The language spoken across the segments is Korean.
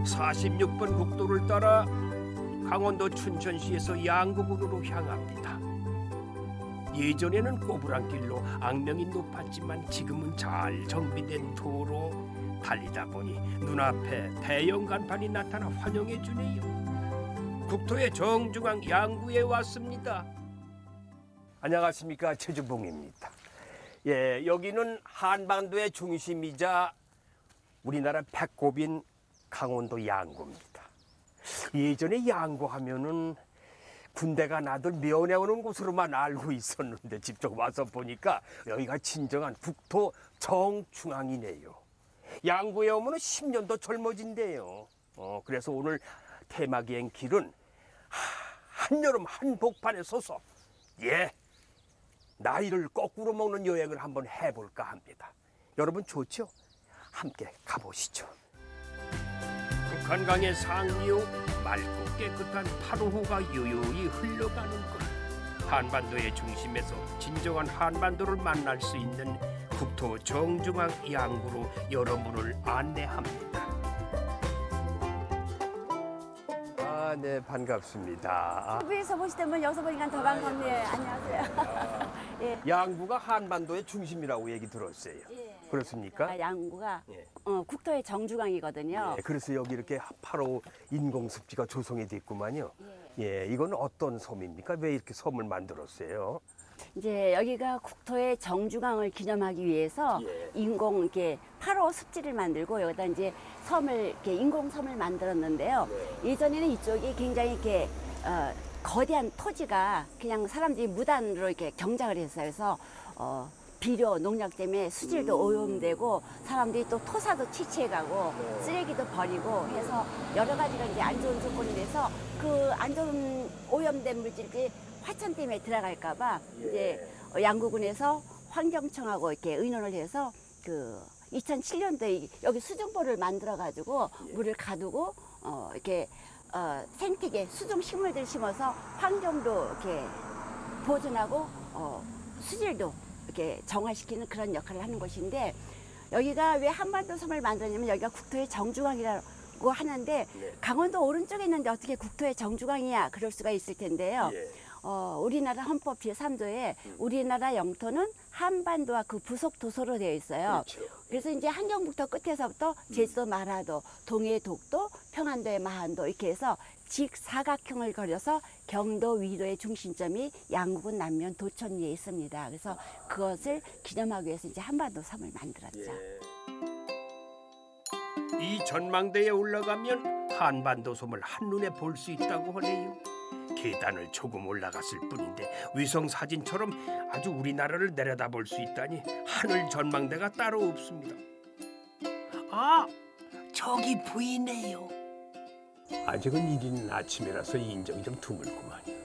46번 국도를 따라 강원도 춘천시에서 양구군으로 향합니다. 예전에는 꼬부랑길로 악명이 높았지만 지금은 잘 정비된 도로. 달리다 보니 눈앞에 대형 간판이 나타나 환영해 주네요. 국토의 정중앙 양구에 왔습니다. 안녕하십니까, 최주봉입니다. 예, 여기는 한반도의 중심이자 우리나라 배꼽인 강원도 양구입니다. 예전에 양구하면은 군대가 나들 면회오는 곳으로만 알고 있었는데 직접 와서 보니까 여기가 진정한 국토 정중앙이네요. 양구에 오면 10년도 젊어진대요. 그래서 오늘 테마기행 길은 한여름 한복판에 서서 나이를 거꾸로 먹는 여행을 한번 해볼까 합니다. 여러분 좋죠? 함께 가보시죠. 북한강의 상류 맑고 깨끗한 파로호가 요요히 흘러가는 곳. 한반도의 중심에서 진정한 한반도를 만날 수 있는 국토 정중앙 양구로 여러분을 안내합니다. 네, 반갑습니다. TV에서 보시다면 여기서 보니까 더 반갑네요. 안녕하세요. 예. 양구가 한반도의 중심이라고 얘기 들었어요. 예. 그렇습니까? 양구가 국토의 정중앙이거든요. 예, 그래서 여기 이렇게 바로 인공습지가 조성이 됐구만요. 예, 이건 어떤 섬입니까? 왜 이렇게 섬을 만들었어요? 이제 여기가 국토의 정중앙을 기념하기 위해서 인공 이렇게 8호 습지를 만들고 여기다 이제 섬을 이렇게 인공섬을 만들었는데요. 예전에는 이쪽이 굉장히 이렇게 거대한 토지가 그냥 사람들이 무단으로 이렇게 경작을 했어요. 그래서 비료, 농약 때문에 수질도 오염되고 사람들이 또 토사도 취취해가고 쓰레기도 버리고 해서 여러 가지가 이제 안 좋은 조건이 돼서 그 안 좋은 오염된 물질이 화천 때문에 들어갈까봐 이제 양구군에서 환경청하고 이렇게 의논을 해서 그 2007년도에 여기 수중보를 만들어가지고 물을 가두고 이렇게 생태계 수중 식물들 심어서 환경도 이렇게 보존하고 수질도 이렇게 정화시키는 그런 역할을 하는 곳인데 여기가 왜 한반도 섬을 만들었냐면 여기가 국토의 정중앙이라고 하는데 강원도 오른쪽에 있는데 어떻게 국토의 정중앙이야 그럴 수가 있을 텐데요. 우리나라 헌법 제3조에 우리나라 영토는 한반도와 그 부속 도서로 되어 있어요. 그렇죠. 그래서 이제 한경북도 끝에서부터 제주도 마라도, 동해 독도, 평안도의 마한도 이렇게 해서 직사각형을 그려서 경도 위로의 중심점이 양구군 남면 도천 위에 있습니다. 그래서 그것을 기념하기 위해서 이제 한반도 섬을 만들었죠. 이 전망대에 올라가면 한반도 섬을 한눈에 볼 수 있다고 하네요. 계단을 조금 올라갔을 뿐인데 위성 사진처럼 아주 우리나라를 내려다볼 수 있다니 하늘 전망대가 따로 없습니다. 아, 저기 보이네요. 아직은 이른 아침이라서 인정이 좀 드물구만요.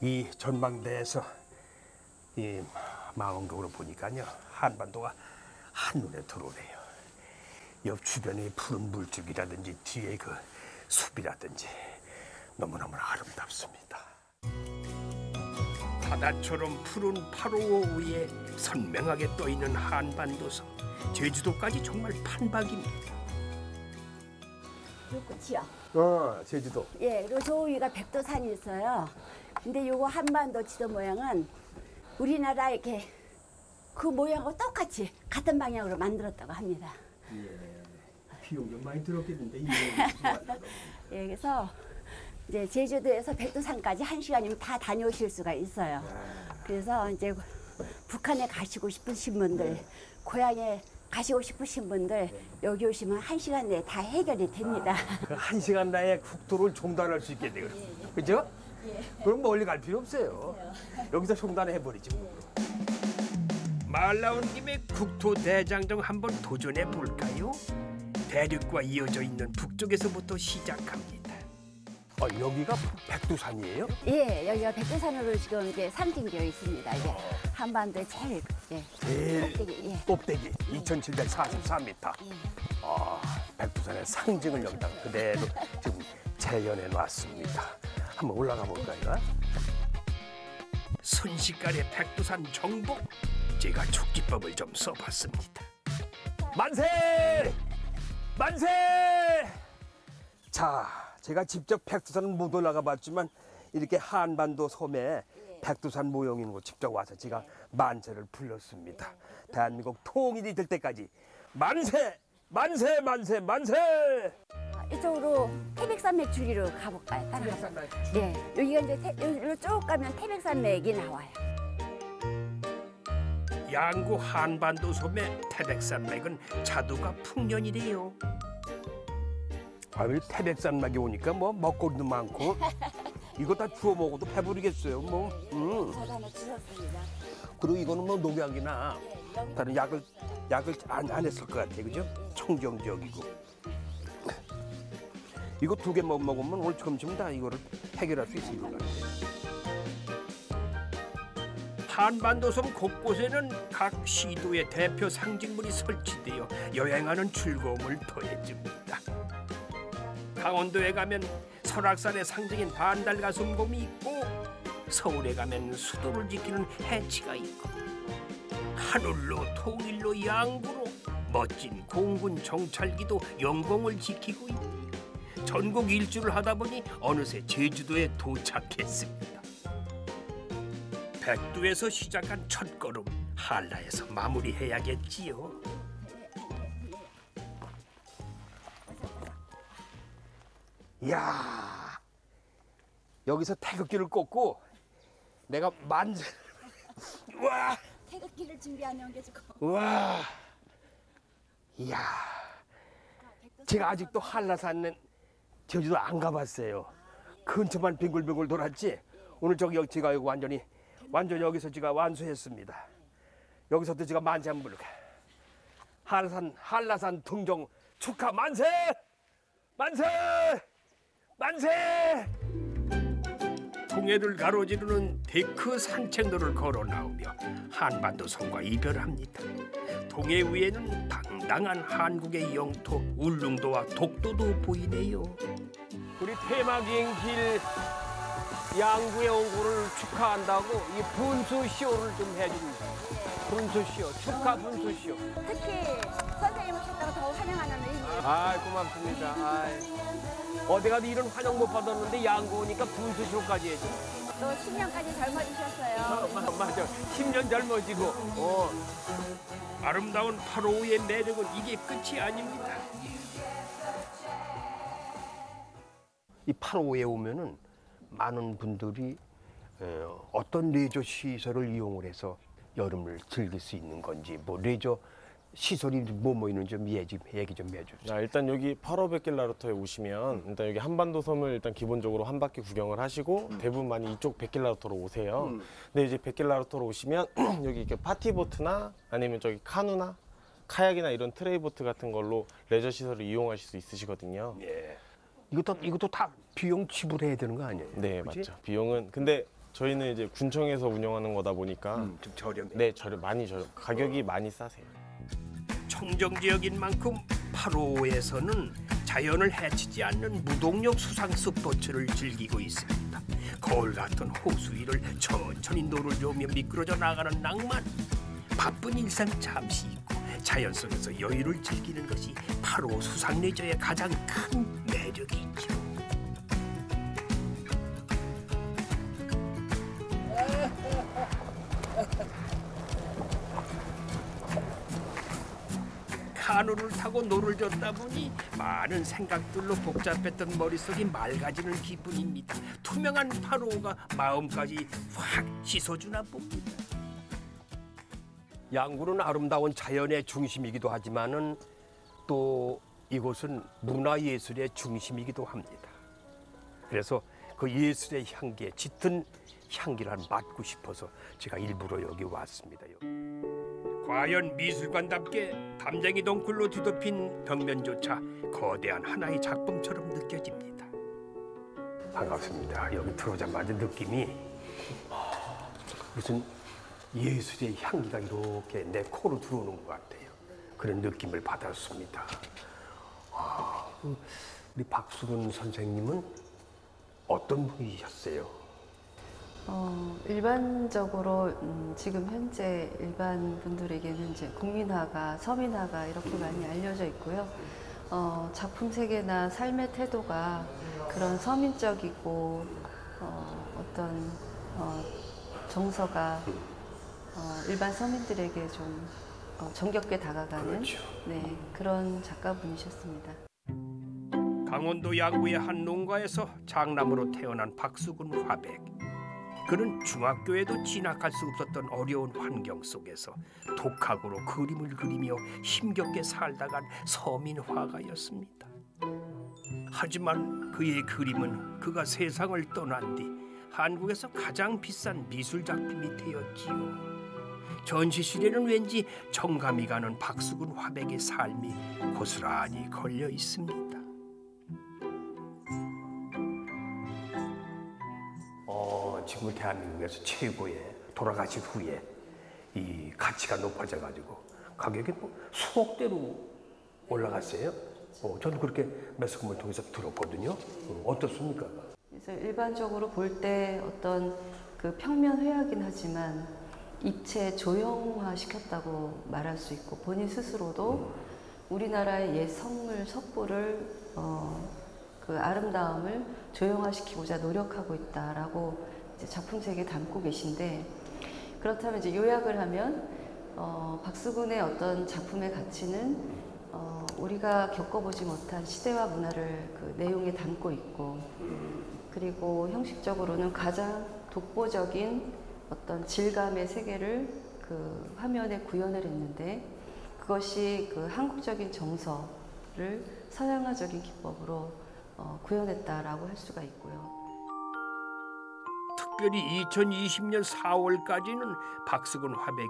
이 전망대에서 이 망원경으로 보니까요 한반도가 한눈에 들어오네요. 옆 주변의 푸른 물줄기라든지 뒤에 그 숲이라든지 너무너무 아름답습니다. 바다처럼 푸른 파로호 위에 선명하게 떠있는 한반도섬. 제주도까지 정말 판박입니다. 요 끝이요. 제주도. 예, 그리고 저 위가 백두산이 있어요. 근데 요거 한반도 지도 모양은 우리나라 이렇게 그 모양하고 똑같이 같은 방향으로 만들었다고 합니다. 비용 좀 많이 들었겠는데 예, 그래서 이제 제주도에서 백두산까지 1시간이면 다 다녀오실 수가 있어요. 그래서 이제 북한에 가시고 싶으신 분들, 고향에 가시고 싶으신 분들 여기 오시면 1시간 내에 다 해결이 됩니다. 그 1시간 내에 국도를 종단할 수 있겠네요. 그죠? 그럼 멀리 갈 필요 없어요. 여기서 종단해버리지 뭐. 말 나온 김에 국토 대장정 한번 도전해 볼까요? 대륙과 이어져 있는 북쪽에서부터 시작합니다. 여기가 백두산이에요? 예, 여기가 백두산으로 지금 이제 상징되어 있습니다. 이게 한반도의 제일 꼭대기. 꼭대기 2,744m. 백두산의 상징을 여기다가 그대로 지금 재현해 놨습니다. 한번 올라가 볼까요? 순식간에 백두산 정복. 제가 축지법을 좀 써봤습니다. 만세! 만세! 자, 제가 직접 백두산은 못 올라가 봤지만 이렇게 한반도 섬에 백두산 모형 있는 곳 직접 와서 제가 만세를 불렀습니다. 대한민국 통일이 될 때까지 만세! 만세! 만세! 만세! 이쪽으로 태백산맥 줄기로 가볼까요? 따라가서. 예, 여기가 이제 여기로 쭉 가면 태백산맥이 나와요. 양구 한반도 섬의 태백산맥은 자두가 풍년이래요. 아유, 태백산맥에 오니까 뭐 먹거리도 많고 이거 다 주워 먹어도 배부르겠어요. 뭐. 저도 하나 주셨습니다. 그리고 이거는 뭐 농약이나 다른 약을 안 했을 것 같아, 그죠? 청정지역이고. 이거 2개만 먹으면 오늘 점심 다 이거를 해결할 수 있을 것 같아. 한반도 섬 곳곳에는 각 시도의 대표 상징물이 설치되어 여행하는 즐거움을 더해줍니다. 강원도에 가면 설악산의 상징인 반달가 숨곰이 있고, 서울에 가면 수도를 지키는 해치가 있고, 하늘로 통일로 양구로 멋진 공군 정찰기도 영공을 지키고 있고, 전국 일주를 하다 보니 어느새 제주도에 도착했습니다. 백두에서 시작한 첫걸음, 한라에서 마무리해야겠지요. 이야, 여기서 태극기를 꽂고 내가 만세. 와, 태극기를 준비하는 게 좋고. 와, 이야, 제가 아직도 한라산은 제주도 안 가봤어요. 근처만 빙글빙글 돌았지. 오늘 제가 여기 완전히 여기서 제가 완수했습니다. 여기서도 제가 만세 한번 부를게. 한라산 등정 축하 만세! 만세! 만세! 동해를 가로지르는 데크 산책로를 걸어 나오며 한반도 섬과 이별합니다. 동해 위에는 당당한 한국의 영토 울릉도와 독도도 보이네요. 우리 테마기행길 양구에 온 거를 축하한다고 이 분수쇼를 좀 해줍니다. 분수쇼, 축하 분수쇼. 특히 선생님 오셨다고 더 환영하는 의미예요. 아, 고맙습니다. 어디 가도 이런 환영 못 받았는데 양구 오니까 분수쇼까지 해줘. 또 10년까지 젊어지셨어요. 맞아, 10년 젊어지고. 아름다운 파로우의 매력은 이게 끝이 아닙니다. 이 8호에 오면은 많은 분들이 어떤 레저 시설을 이용을 해서 여름을 즐길 수 있는 건지, 뭐 레저 시설이 뭐 있는지 좀 얘기 좀 해주세요. 일단 여기 8호 백길라루터에 오시면 일단 여기 한반도 섬을 일단 기본적으로 한 바퀴 구경을 하시고 대부분 많이 이쪽 백길라루터로 오세요. 근데 이제 백길라루터로 오시면 여기 이렇게 파티보트나 아니면 저기 카누나 카약이나 이런 트레이보트 같은 걸로 레저 시설을 이용하실 수 있으시거든요. 예. 이것도 다 비용 지불해야 되는 거 아니에요? 네, 그치? 맞죠. 비용은 근데 저희는 이제 군청에서 운영하는 거다 보니까 좀 저렴해. 네, 많이 가격이 많이 싸세요. 청정지역인 만큼 8호에서는 자연을 해치지 않는 무동력 수상 스포츠를 즐기고 있습니다. 거울 같은 호수 위를 천천히 노를 저으며 미끄러져 나가는 낭만. 바쁜 일상 잠시 잊고 자연 속에서 여유를 즐기는 것이 8호 수상 레저의 가장 큰 매력이죠. 카누를 타고 노를 젓다 보니 많은 생각들로 복잡했던 머릿속이 맑아지는 기분입니다. 투명한 8호가 마음까지 확 씻어주나 봅니다. 양구는 아름다운 자연의 중심이기도 하지만은 또 이곳은 문화예술의 중심이기도 합니다. 그래서 그 예술의 향기에 짙은 향기를 맡고 싶어서 제가 일부러 여기 왔습니다. 과연 미술관답게 담쟁이 덩굴로 뒤덮인 벽면조차 거대한 하나의 작품처럼 느껴집니다. 반갑습니다. 여기 들어오자마자 느낌이 무슨 예술의 향기가 이렇게 내 코로 들어오는 것 같아요. 그런 느낌을 받았습니다. 우리 박수근 선생님은 어떤 분이셨어요? 일반적으로 지금 현재 일반 분들에게는 이제 국민화가, 서민화가 이렇게 많이 알려져 있고요. 작품 세계나 삶의 태도가 그런 서민적이고 어떤 정서가 일반 서민들에게 좀 정겹게 다가가는 그렇죠. 네, 그런 작가분이셨습니다. 강원도 양구의 한 농가에서 장남으로 태어난 박수근 화백. 그는 중학교에도 진학할 수 없었던 어려운 환경 속에서 독학으로 그림을 그리며 힘겹게 살다간 서민 화가였습니다. 하지만 그의 그림은 그가 세상을 떠난 뒤 한국에서 가장 비싼 미술 작품이 되었지요. 전시실에는 왠지 정감이 가는 박수근 화백의 삶이 고스란히 걸려 있습니다. 지금 대한민국에서 최고의 돌아가신 후에 이 가치가 높아져 가지고 가격이 뭐 수억대로 올라갔어요. 저는 그렇게 매스컴을 통해서 들었거든요. 어떻습니까? 그래서 일반적으로 볼 때 어떤 그 평면 회화긴 하지만 입체 조형화 시켰다고 말할 수 있고 본인 스스로도 우리나라의 옛 성물 석부를 그 아름다움을 조형화시키고자 노력하고 있다라고 이제 작품 세계에 담고 계신데, 그렇다면 이제 요약을 하면 박수근의 어떤 작품의 가치는 우리가 겪어보지 못한 시대와 문화를 그 내용에 담고 있고, 그리고 형식적으로는 가장 독보적인 어떤 질감의 세계를 그 화면에 구현을 했는데, 그것이 그 한국적인 정서를 서양화적인 기법으로 구현했다라고 할 수가 있고요. 특별히 2020년 4월까지는 박수근 화백이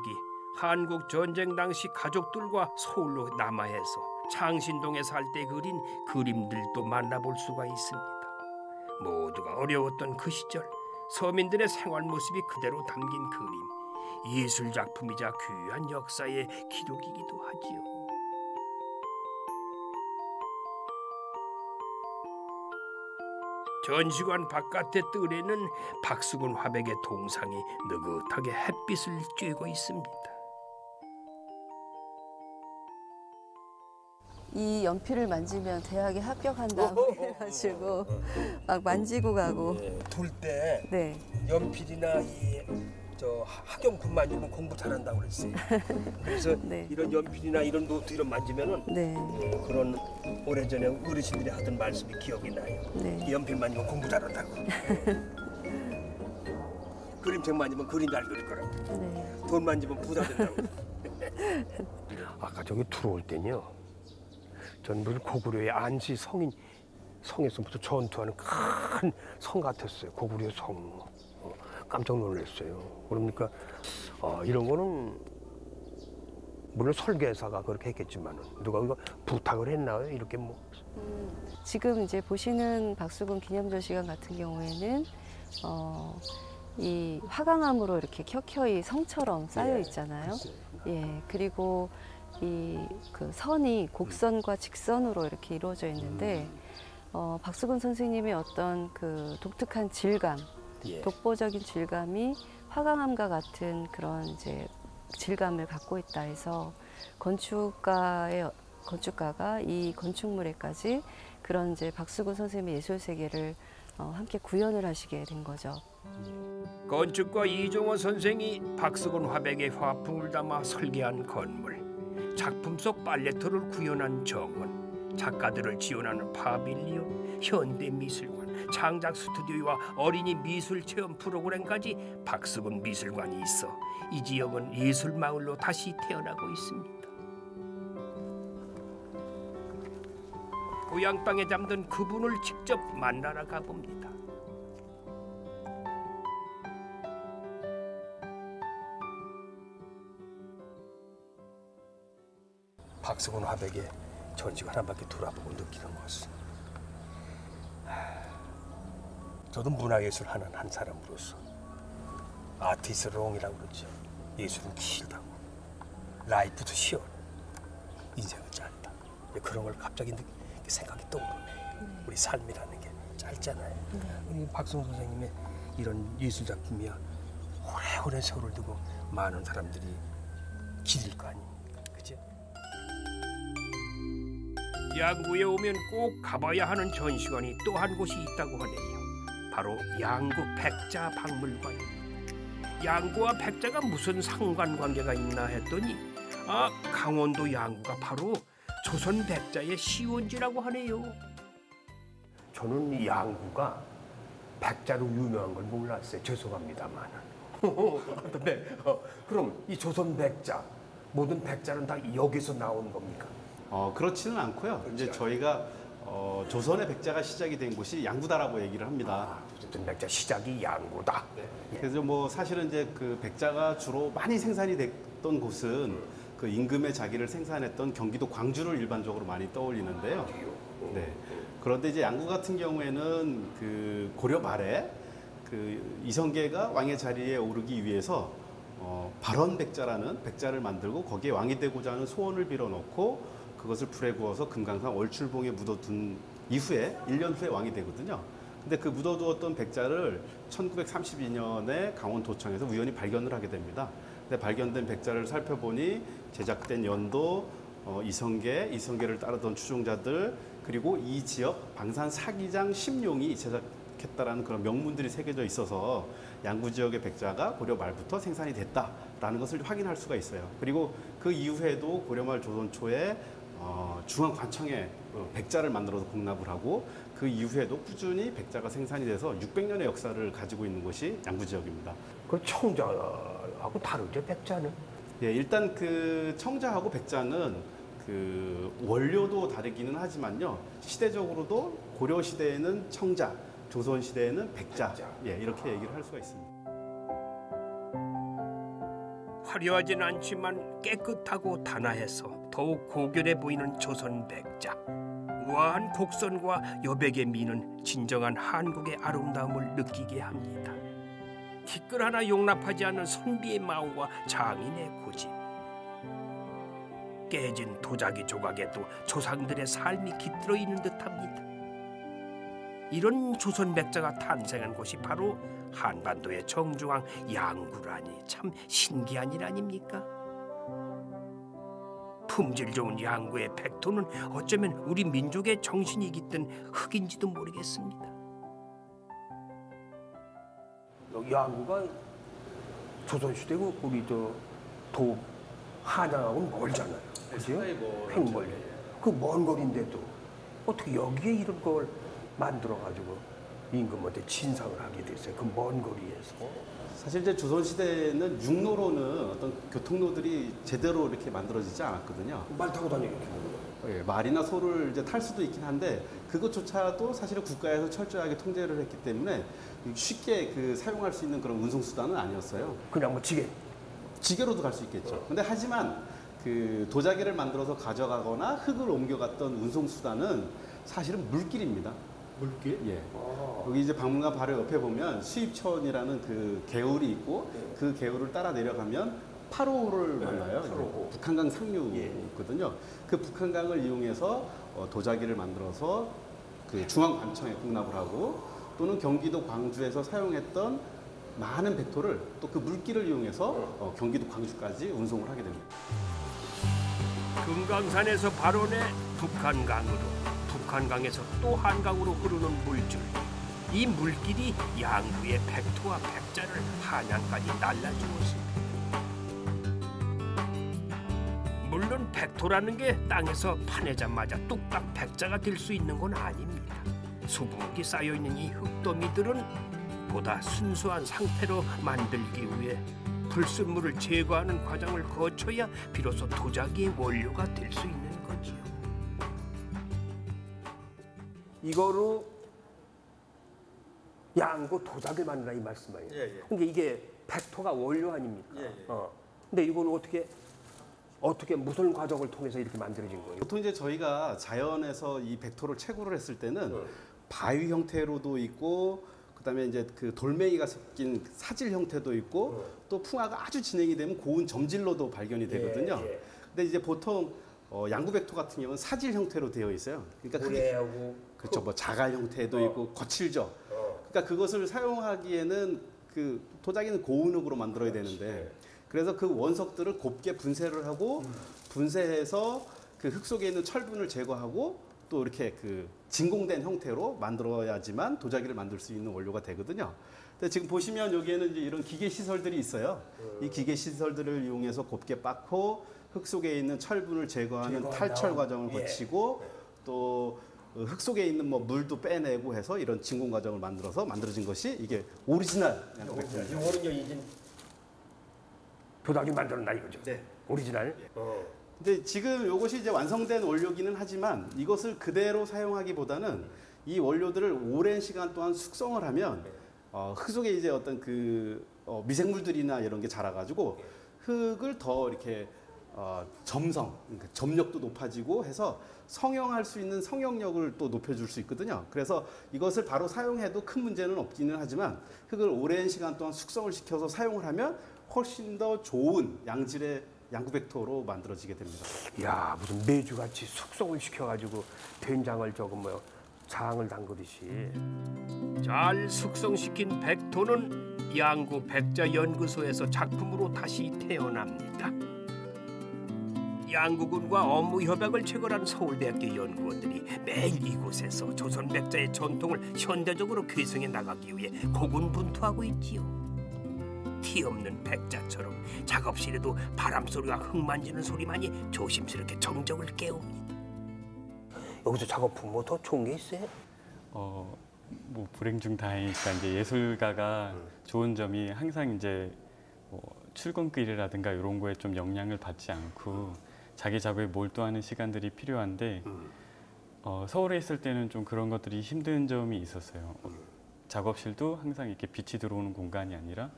한국 전쟁 당시 가족들과 서울로 남하해서 창신동에 살 때 그린 그림들도 만나볼 수가 있습니다. 모두가 어려웠던 그 시절 서민들의 생활 모습이 그대로 담긴 그림, 예술 작품이자 귀한 역사의 기록이기도 하지요. 전시관 바깥의 뜰에는 박수근 화백의 동상이 느긋하게 햇빛을 쬐고 있습니다. 이 연필을 만지면 대학에 합격한다고 해가지고 막 만지고 가고. 둘 때 네. 연필이나 저 학용품 만지면 공부 잘한다고 그랬어요. 그래서 네. 이런 연필이나 이런 노트 이런 만지면은 네. 그런 오래전에 어르신들이 하던 말씀이 기억이 나요. 네. 이 연필 만지면 공부 잘한다고. 그림책 만지면 그림 잘 그릴 거라고. 네. 돈 만지면 부자 된다고. 아까 저기 들어올 때는요, 전 무슨 고구려의 안시 성에서부터 전투하는 큰 성 같았어요. 고구려 성. 깜짝 놀랐어요. 그러니까 이런 거는 물론 설계사가 그렇게 했겠지만 누가 이거 부탁을 했나요? 이렇게 뭐. 지금 이제 보시는 박수근 기념전시관 같은 경우에는 이 화강암으로 이렇게 켜켜이 성처럼 쌓여 있잖아요. 예, 그리고 이 그 선이 곡선과 직선으로 이렇게 이루어져 있는데 박수근 선생님의 어떤 그 독특한 질감, 독보적인 질감이 화강암과 같은 그런 이제 질감을 갖고 있다 해서 건축가가 이 건축물에까지 그런 이제 박수근 선생님의 예술 세계를 함께 구현을 하시게 된 거죠. 건축가 이종호 선생이 박수근 화백의 화풍을 담아 설계한 건물, 작품 속 팔레트를 구현한 정원, 작가들을 지원하는 파빌리온, 현대미술관, 창작 스튜디오와 어린이 미술 체험 프로그램까지 박수근 미술관이 있어 이 지역은 예술마을로 다시 태어나고 있습니다. 고향 땅에 잠든 그분을 직접 만나러 가봅니다. 박수근 화백의 전시관 한 바퀴 돌아보고 느끼는 것은, 저도 문화예술 하는 한 사람으로서 아티스트 롱이라고 그러죠. 예술은 길다고, 라이프도 시원, 인생은 짧다. 그런 걸 갑자기 생각이 떠오르네. 우리 삶이라는 게 짧잖아요. 우리 박수근 선생님의 이런 예술 작품이야 오래오래 세월을 두고 많은 사람들이 기댈 거 아닙니까? 그죠? 양구에 오면 꼭 가봐야 하는 전시관이 또 한 곳이 있다고 하네요. 바로 양구 백자 박물관. 양구와 백자가 무슨 상관관계가 있나 했더니 강원도 양구가 바로 조선 백자의 시원지라고 하네요. 저는 이 양구가 백자로 유명한 걸 몰랐어요. 죄송합니다만. 네. 그럼 이 조선 백자, 모든 백자는 다 여기서 나온 겁니까? 그렇지는 않고요. 이제 저희가 조선의 백자가 시작이 된 곳이 양구다라고 얘기를 합니다. 조선 백자 시작이 양구다. 그래서 뭐 사실은 이제 그 백자가 주로 많이 생산이 됐던 곳은 그 임금의 자기를 생산했던 경기도 광주를 일반적으로 많이 떠올리는데요. 네. 그런데 이제 양구 같은 경우에는 그 고려 말에 그 이성계가 왕의 자리에 오르기 위해서 발원백자라는 백자를 만들고 거기에 왕이 되고자 하는 소원을 빌어놓고 그것을 불에 구워서 금강산 월출봉에 묻어둔 이후에 1년 후에 왕이 되거든요. 근데 그 묻어두었던 백자를 1932년에 강원도청에서 우연히 발견을 하게 됩니다. 근데 발견된 백자를 살펴보니 제작된 연도, 이성계를 따르던 추종자들, 그리고 이 지역 방산 사기장 심룡이 제작했다라는 그런 명문들이 새겨져 있어서 양구 지역의 백자가 고려 말부터 생산이 됐다라는 것을 확인할 수가 있어요. 그리고 그 이후에도 고려 말 조선 초에 중앙 관청에 백자를 만들어서 공납을 하고 그 이후에도 꾸준히 백자가 생산이 돼서 600년의 역사를 가지고 있는 곳이 양구 지역입니다. 그 청자하고 다르죠, 백자는? 예, 일단 그 청자하고 백자는 그 원료도 다르기는 하지만요. 시대적으로도 고려 시대에는 청자, 조선 시대에는 백자. 예, 이렇게 얘기를 할 수가 있습니다. 화려하진 않지만 깨끗하고 단아해서 더욱 고결해 보이는 조선 백자. 우아한 곡선과 여백의 미는 진정한 한국의 아름다움을 느끼게 합니다. 티끌 하나 용납하지 않는 선비의 마음과 장인의 고집. 깨진 도자기 조각에도 조상들의 삶이 깃들어 있는 듯합니다. 이런 조선 백자가 탄생한 곳이 바로 한반도의 정중앙 양구라니 참 신기한 일 아닙니까? 품질 좋은 양구의 백토는 어쩌면 우리 민족의 정신이 깃든 흙인지도 모르겠습니다. 양구가 조선시대고 우리 도 한양하고는 멀잖아요. 그죠? 꽤 멀리. 그 먼 거리인데도 어떻게 여기에 이런 걸 만들어가지고 임금한테 진상을 하게 됐어요. 그 먼 거리에서. 사실 이제 조선 시대는 육로로는 어떤 교통로들이 제대로 이렇게 만들어지지 않았거든요. 말 타고 다니게. 예, 말이나 소를 이제 탈 수도 있긴 한데 그것조차도 사실은 국가에서 철저하게 통제를 했기 때문에 쉽게 그 사용할 수 있는 그런 운송 수단은 아니었어요. 그냥 뭐 지게로도 갈 수 있겠죠. 근데 하지만 그 도자기를 만들어서 가져가거나 흙을 옮겨갔던 운송 수단은 사실은 물길입니다. 물길? 예. 여기 이제 박물관 바로 옆에 보면 수입천이라는 그 개울이 있고 그 개울을 따라 내려가면 8호를 만나요. 8호. 북한강 상류가 있거든요. 그 북한강을 이용해서 도자기를 만들어서 그 중앙관청에 공납을 하고 또는 경기도 광주에서 사용했던 많은 백토를 또 그 물길을 이용해서 경기도 광주까지 운송을 하게 됩니다. 금강산에서 발원해 북한강으로, 북한강에서 또 한강으로 흐르는 물줄. 이 물길이 양구의 백토와 백자를 한양까지 날라주었습니다. 물론 백토라는 게 땅에서 파내자마자 뚝딱 백자가 될 수 있는 건 아닙니다. 수북이 쌓여있는 이 흙더미들은 보다 순수한 상태로 만들기 위해 불순물을 제거하는 과정을 거쳐야 비로소 도자기의 원료가 될 수 있는 거지요. 이거로 양구 도자기를 만들라 이 말씀 아니에요? 예. 그러니까 이게 백토가 원료 아닙니까? 근데 이건 어떻게 무슨 과정을 통해서 이렇게 만들어진 거예요? 보통 이제 저희가 자연에서 이 백토를 채굴을 했을 때는 바위 형태로도 있고 그다음에 이제 그 돌멩이가 섞인 사질 형태도 있고 또 풍화가 아주 진행이 되면 고운 점질로도 발견이 되거든요. 근데 이제 보통 양구 백토 같은 경우는 사질 형태로 되어 있어요. 그러니까 고래하고 그렇죠. 뭐 자갈 형태도 있고 거칠죠. 그러니까 그것을 사용하기에는 그 도자기는 고운흙으로 만들어야 되는데 그래서 그 원석들을 곱게 분쇄를 하고 분쇄해서 그 흙 속에 있는 철분을 제거하고 또 이렇게 그 진공된 형태로 만들어야지만 도자기를 만들 수 있는 원료가 되거든요. 근데 지금 보시면 여기에는 이제 이런 기계 시설들이 있어요. 이 기계 시설들을 이용해서 곱게 빻고 흙 속에 있는 철분을 제거하는 탈철 과정을 거치고 또 흙 속에 있는 뭐 물도 빼내고 해서 이런 진공 과정을 만들어서 만들어진 것이 이게 오리지널 양구백토입니다. 이거는요 이제 도자기 만들었나 이거죠? 네. 오리지널. 근데 지금 이것이 이제 완성된 원료기는 하지만 이것을 그대로 사용하기보다는 이 원료들을 오랜 시간 동안 숙성을 하면 흙 속에 이제 어떤 그 미생물들이나 이런 게 자라가지고 흙을 더 이렇게 점성, 그러니까 점력도 높아지고 해서 성형할 수 있는 성형력을 또 높여줄 수 있거든요. 그래서 이것을 바로 사용해도 큰 문제는 없기는 하지만 흙을 오랜 시간 동안 숙성을 시켜서 사용을 하면 훨씬 더 좋은 양질의 양구백토로 만들어지게 됩니다. 야 무슨 메주같이 숙성을 시켜가지고 된장을 조금 뭐 장을 담그듯이. 잘 숙성시킨 백토는 양구 백자 연구소에서 작품으로 다시 태어납니다. 양구군과 업무 협약을 체결한 서울대학교 연구원들이 매일 이곳에서 조선 백자의 전통을 현대적으로 계승해 나가기 위해 고군분투하고 있지요. 티 없는 백자처럼 작업실에도 바람소리와 흙 만지는 소리만이 조심스럽게 정적을 깨웁니다. 여기서 작업품 뭐 더 좋은 게 있어요? 뭐 불행 중 다행이니까 이제 예술가가 좋은 점이 항상 이제 뭐 출근길이라든가 이런 거에 좀 영향을 받지 않고 자기 작업에 몰두하는 시간들이 필요한데 서울에 있을 때는 좀 그런 것들이 힘든 점이 있었어요. 작업실도 항상 이렇게 빛이 들어오는 공간이 아니라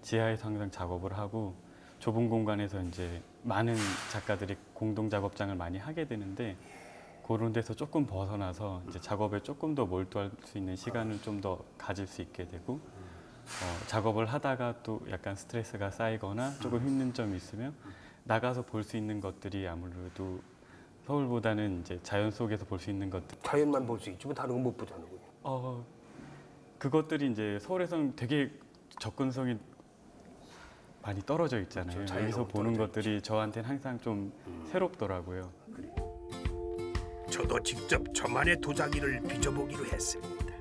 지하에서 항상 작업을 하고 좁은 공간에서 이제 많은 작가들이 공동 작업장을 많이 하게 되는데 그런 데서 조금 벗어나서 이제 작업에 조금 더 몰두할 수 있는 시간을 좀 더 가질 수 있게 되고 작업을 하다가 또 약간 스트레스가 쌓이거나 조금 힘든 점이 있으면 나가서 볼 수 있는 것들이 아무래도 서울보다는 이제 자연 속에서 볼 수 있는 것들. 자연만 볼 수 있지만 다른 건 못 보자는군요. 그것들이 이제 서울에서는 되게 접근성이 많이 떨어져 있잖아요. 그렇죠. 여기서 보는 것들이 저한테는 항상 좀 새롭더라고요. 저도 직접 저만의 도자기를 빚어보기로 했습니다.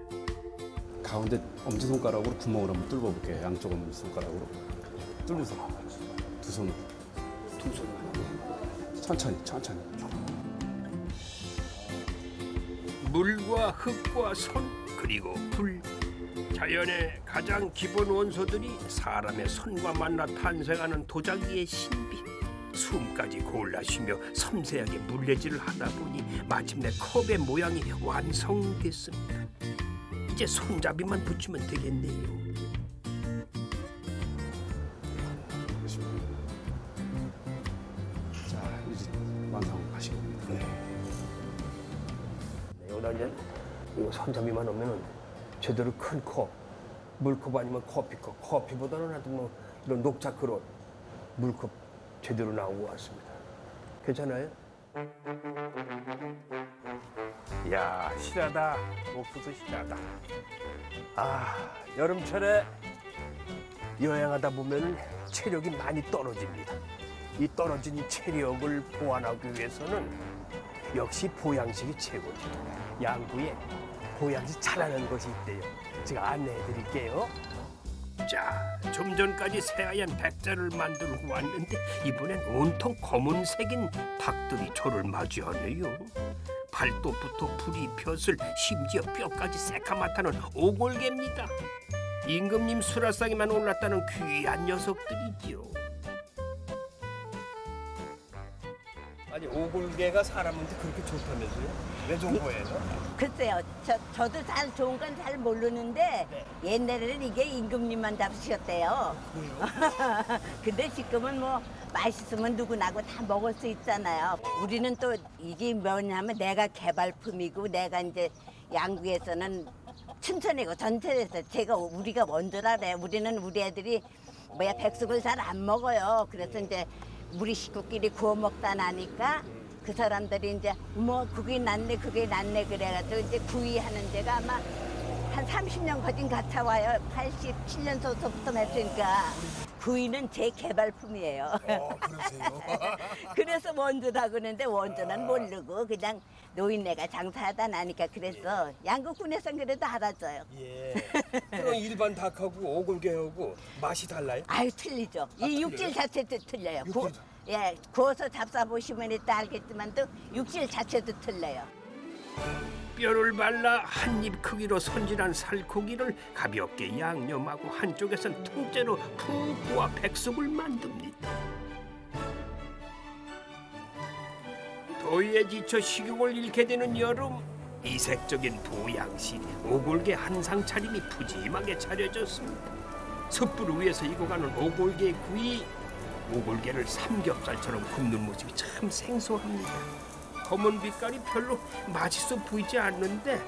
가운데 엄지손가락으로 구멍을 한번 뚫어볼게요. 양쪽 엄지손가락으로 뚫면서 두 손으로. 천천히. 물과 흙과 손 그리고 불, 자연의 가장 기본 원소들이 사람의 손과 만나 탄생하는 도자기의 신비. 숨까지 골라 쉬며 섬세하게 물레질을 하다 보니 마침내 컵의 모양이 완성됐습니다. 이제 손잡이만 붙이면 되겠네요. 자, 이제 완성하시고. 여기다 이제 이거 손잡이만 오면은 제대로 큰 컵, 물컵 아니면 커피컵, 커피보다는 하여튼 뭐 이런 녹차 그릇, 물컵 제대로 나오고 왔습니다. 괜찮아요? 이야, 실하다. 옥수수 실하다. 아, 여름철에 여행하다 보면 체력이 많이 떨어집니다. 이 떨어진 이 체력을 보완하기 위해서는 역시 보양식이 최고죠. 양구에 보양식 잘하는 것이 있대요. 제가 안내해 드릴게요. 자, 좀 전까지 새하얀 백자를 만들고 왔는데 이번엔 온통 검은색인 닭들이 저를 맞이하네요. 발톱부터 풀이 벼슬 심지어 뼈까지 새카맣다는 오골개입니다. 임금님 수라상에만 올랐다는 귀한 녀석들이죠. 아니, 오골개가 사람한테 그렇게 좋다면서요? 왜 좋은 거예요? 글쎄요, 저도 잘 좋은 건 잘 모르는데 옛날에는 이게 임금님만 잡수셨대요. 근데 지금은 뭐 맛있으면 누구나고 다 먹을 수 있잖아요. 우리는 또 이게 뭐냐면 내가 개발품이고 내가 이제 양구에서는 춘천이고 전체에서 우리가 먼저라 그래. 우리는 우리 애들이 뭐야 백숙을 잘 안 먹어요. 그래서 이제 우리 식구끼리 구워 먹다 나니까 그 사람들이 이제 뭐 그게 낫네 그래가지고 이제 구이하는 데가 아마 한 30년 거진 같아 와요. 87년서부터 했으니까. 구이는 제 개발품이에요. 그러세요? 그래서 원조라고 하는데 원조는 모르고 그냥 노인네가 장사하다 나니까 그래서 양구군에선 그래도 알아줘요. 예. 그럼 일반 닭하고 오골개하고 맛이 달라요? 아유 틀리죠. 이 육질 자체도 틀려요. 예, 구워서 잡숴보시면 이따 알겠지만도 육질 자체도 틀려요. 뼈를 발라 한 입 크기로 손질한 살코기를 가볍게 양념하고 한쪽에선 통째로 푹 구워 백숙을 만듭니다. 더위에 지쳐 식욕을 잃게 되는 여름, 이색적인 보양식 오골개 한상 차림이 푸짐하게 차려졌습니다. 숯불 위에서 익어가는 오골개 구이, 오골개를 삼겹살처럼 굽는 모습이 참 생소합니다. 검은 빛깔이 별로 맛있어 보이지 않는데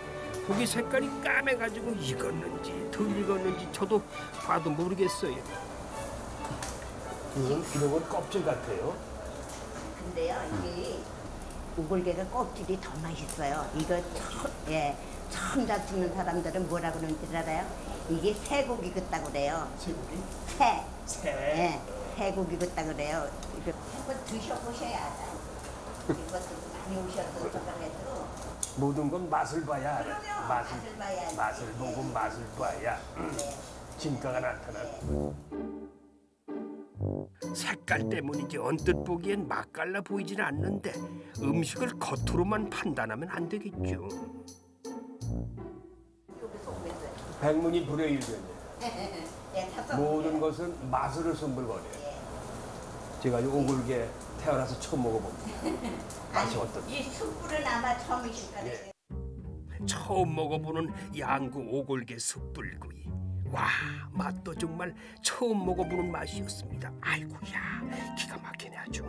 고기 색깔이 까매가지고 익었는지 덜 익었는지 저도 봐도 모르겠어요. 이런 건 껍질 같아요. 근데요, 이게 오골개가 껍질이 더 맛있어요. 이거 처음 잡수는 사람들은 뭐라 그러는지 알아요? 이게 새고기 같다고 그래요. 쇠고기? 새. 예, 새고기 같다고 그래요. 이거 한번 드셔보셔야 알아요. 이것도 많이 오셔서 저번에도. 모든 건 맛을 봐야 알아. 그럼요. 맛을 보고 맛을 봐야 진가가 나타나고. 색깔 때문인지 언뜻 보기엔 맛깔나 보이진 않는데 음식을 겉으로만 판단하면 안 되겠죠. 백문이 불여일견이에요. 예, 모든 것은 맛으로 선물거려요. 제가 이 오골개 태어나서 처음 먹어봅니다. 맛이 어떤지. 이 숯불은 아마 처음이실 거예요. 예. 처음 먹어보는 양구 오골개 숯불구이. 와, 맛도 정말 처음 먹어보는 맛이었습니다. 아이고야, 기가 막히네 아주.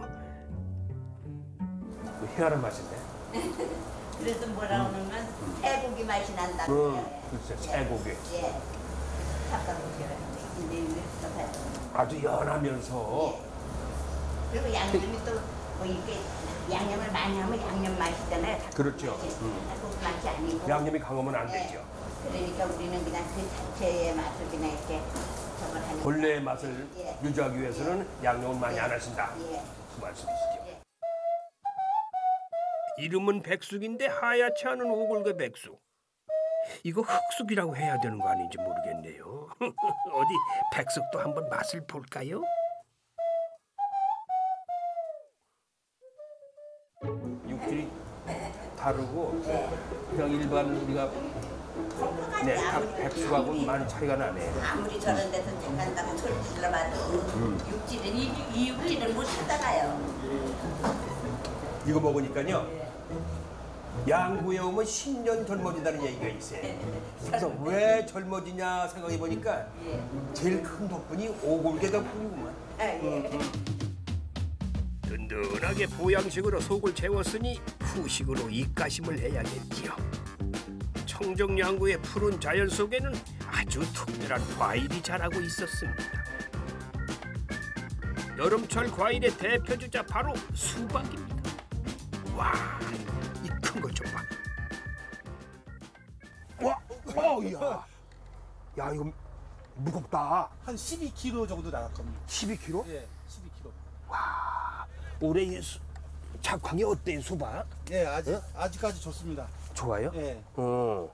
희한한 맛인데. 그래서 뭐라 그러면 새고기 맛이 난다고 해요. 글쎄, 새고기. 예. 잡숴보셔요. 근데 이거 봐요. 아주 연하면서 그리고 양념이 또 뭐 이렇게 양념을 많이 하면 양념 맛이잖아요. 그렇죠. 그 맛이 아니고. 양념이 강하면 안 예. 되죠. 그러니까 우리는 그냥 그 자체의 맛을 그냥 이렇게 저걸 하는. 본래의 맛을 예. 유지하기 위해서는 양념을 많이 안 하신다. 예. 그 말씀이시죠. 예. 이름은 백숙인데 하얗지 않은 오골개 백숙. 이거 흑숙이라고 해야 되는 거 아닌지 모르겠네요. 어디 백숙도 한번 맛을 볼까요? 육질이 다르고 그냥 일반 우리가 네, 닭 백숙하고는 많이 차이가 나네요. 아무리 저런 데서 잠깐다고 소리 질러봐도 육질은 이 육질은 못 찾아가요. 이거 먹으니까요. 양구에 오면 10년 젊어진다는 얘기가 있어요. 그래서 왜 젊어지냐 생각해 보니까 제일 큰 덕분이 오골개 덕분이구만. 든든하게 보양식으로 속을 채웠으니 후식으로 입가심을 해야겠지요. 청정양구의 푸른 자연 속에는 아주 특별한 과일이 자라고 있었습니다. 여름철 과일의 대표주자 바로 수박입니다. 와, 이 큰 것 좀 봐. 야, 야 이거 무겁다. 한 12kg 정도 나갈 겁니다. 12kg? 예, 12kg. 올해 작황이 어때요, 수박? 예, 아직까지 좋습니다. 좋아요? 예. 어.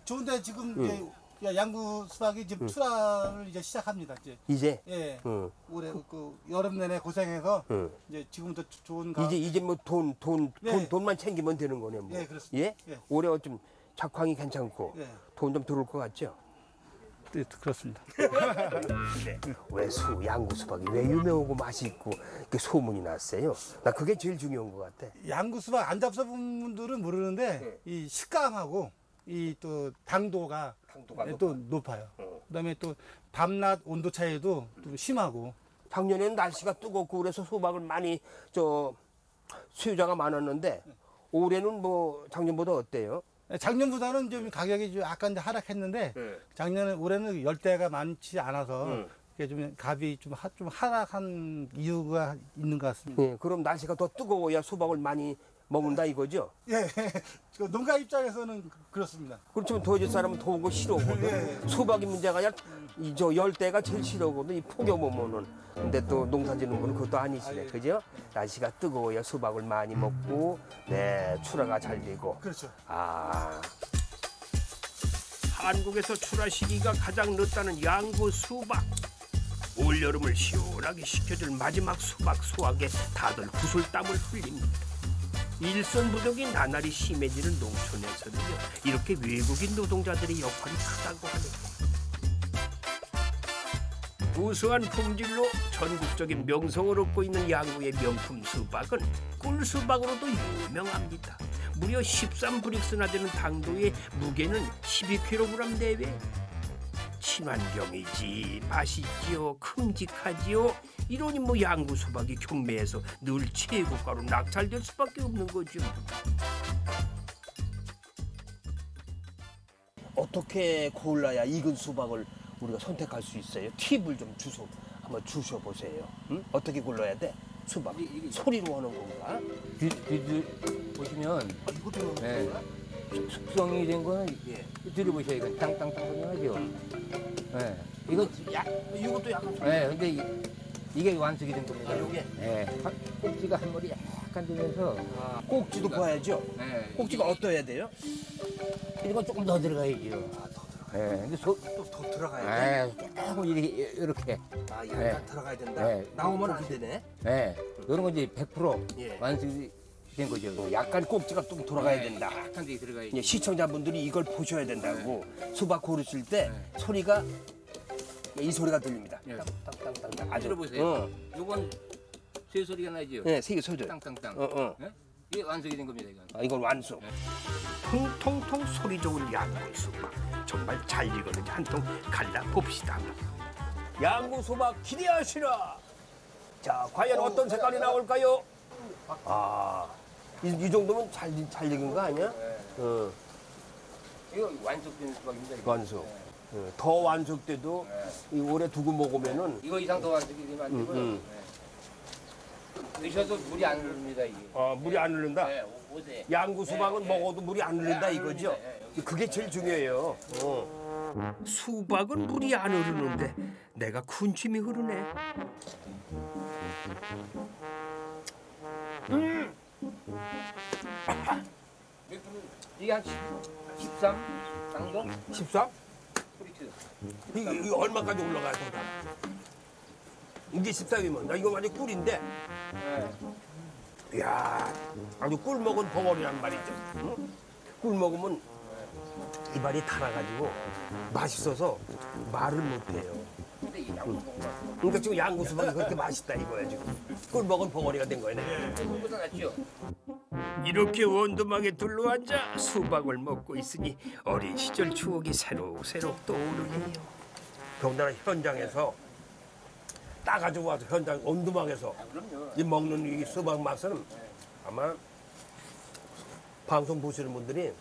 좋은데 지금 이제 양구 수박이 지금 출하를 이제 시작합니다. 이제? 예. 응. 올해 여름 내내 고생해서 응. 이제 지금부터 좋은 이제 뭐 네. 돈만 챙기면 되는 거네 뭐. 예, 그렇습니다. 예? 예. 올해 좀 작황이 괜찮고 예. 돈 좀 들어올 것 같죠? 네, 그렇습니다. 왜 양구 수박이 왜 유명하고 맛이 있고 이렇게 소문이 났어요? 나 그게 제일 중요한 것 같아. 양구 수박 안 잡숴본 분들은 모르는데 이 식감하고 이 또 당도가 또 높아요. 그다음에 또 밤낮 온도 차이도 좀 심하고. 작년에는 날씨가 뜨겁고 그래서 수박을 많이 수요자가 많았는데 올해는 뭐 작년보다 어때요? 작년보다는 좀 가격이 좀 약간 이제 하락했는데 작년에 올해는 열대가 많지 않아서 이게 좀 값이 좀 하락한 이유가 있는 것 같습니다. 네, 그럼 날씨가 더 뜨거워야 수박을 많이 먹는다 이거죠? 예, 그 농가 입장에서는 그렇습니다. 그렇지만 도시 사람은 더운 거 싫어하거든. 예. 수박이 문제가 아니라 저 열대가 제일 싫어하거든. 이 폭염 오면은. 근데 또 농사 짓는 분은 그것도 아니시네, 그죠? 날씨가 뜨거워야 수박을 많이 먹고, 네, 출하가 잘 되고. 그렇죠. 아, 한국에서 출하 시기가 가장 늦다는 양구 수박. 올여름을 시원하게 식혀줄 마지막 수박 수확에 다들 구슬땀을 흘립니다. 일손부족이 나날이 심해지는 농촌에서는요, 이렇게 외국인 노동자들의 역할이 크다고 하네요. 우수한 품질로 전국적인 명성을 얻고 있는 양구의 명품 수박은 꿀수박으로도 유명합니다. 무려 13브릭스나 되는 당도의 무게는 12kg 내외. 친환경이지, 맛있지요, 큼직하지요. 이러니 뭐 양구 수박이 경매에서 늘 최고가로 낙찰될 수밖에 없는 거죠. 어떻게 골라야 익은 수박을 우리가 선택할 수 있어요? 팁을 좀 한번 주셔보세요. 응? 어떻게 골라야 돼? 수박. 소리로 하는 건가? 보시면 네. 숙성이 된 거는 들어보셔야 이건 땅땅땅 하죠. 네. 이것도 약간 네, 근데 이게 완숙이 된 겁니다. 요게? 네. 꼭지가 한 머리 약간 들면서 꼭지도 봐야죠. 네. 꼭지가 어떠해야 돼요? 이건 조금 더 들어가야죠. 네, 근데 또 더 들어가야 돼? 네, 조금 이렇게. 아, 약간 네. 들어가야 된다? 네. 나오면 안 되네? 네, 이런 건 이제 100% 예. 완숙이 된 거죠. 약간 꼭지가 좀 돌아가야 된다. 약간 더 들어가야죠. 예, 시청자분들이 이걸 보셔야 된다고. 수박 고르실 때 소리가 이 소리가 들립니다. 네. 땅땅땅땅. 아주 들어보세요. 요건 쇠 소리가 나죠. 네, 세게 소리. 땅땅땅. 어. 네? 이게 완숙이 된 겁니다. 이건. 아, 이건 완숙. 통통통 소리 좋은 양구 수박. 정말 잘 익었는지 한 통 갈라봅시다. 양구 수박 기대하시라. 자, 과연 어떤 색깔이 나올까요? 아, 이 정도면 잘 익은 거 아니야? 어, 이거 완숙된 수박입니다. 이거. 완숙. 어, 더 완숙돼도 이 오래 두고 먹으면은 이거 이상 더 완숙이 되면 안 되고요. 네. 드셔도 물이 안 흐릅니다 이게. 물이 안 흐른다. 네, 오세. 양구 수박은 먹어도 물이 안 흐른다 이거죠? 그게 제일 중요해요. 수박은 물이 안 흐르는데 내가 군침이 흐르네. 이게 한 13 정도? 13? 프리트. 이거 얼마까지 올라가요, 더? 이게 13이면 나 이거 완전 꿀인데. 네. 이야, 아주 꿀 먹은 벙어리란 말이죠. 응? 꿀 먹으면 입안이 달아가지고 맛있어서 말을 못해요. 근데 이 양구 먹으면 그러니까 지금 양구 수박이 그렇게 맛있다 이거야 지금. 꿀 먹은 벙어리가 된 거야. 그거보다 낫죠. 이렇게 원두막에 둘러앉아 수박을 먹고 있으니 어린 시절 추억이 새록새록 떠오르네요. 더군다나 현장에서 따가지고 와서 현장 원두막에서 이 먹는 이 수박 맛은 아마 방송 보시는 분들이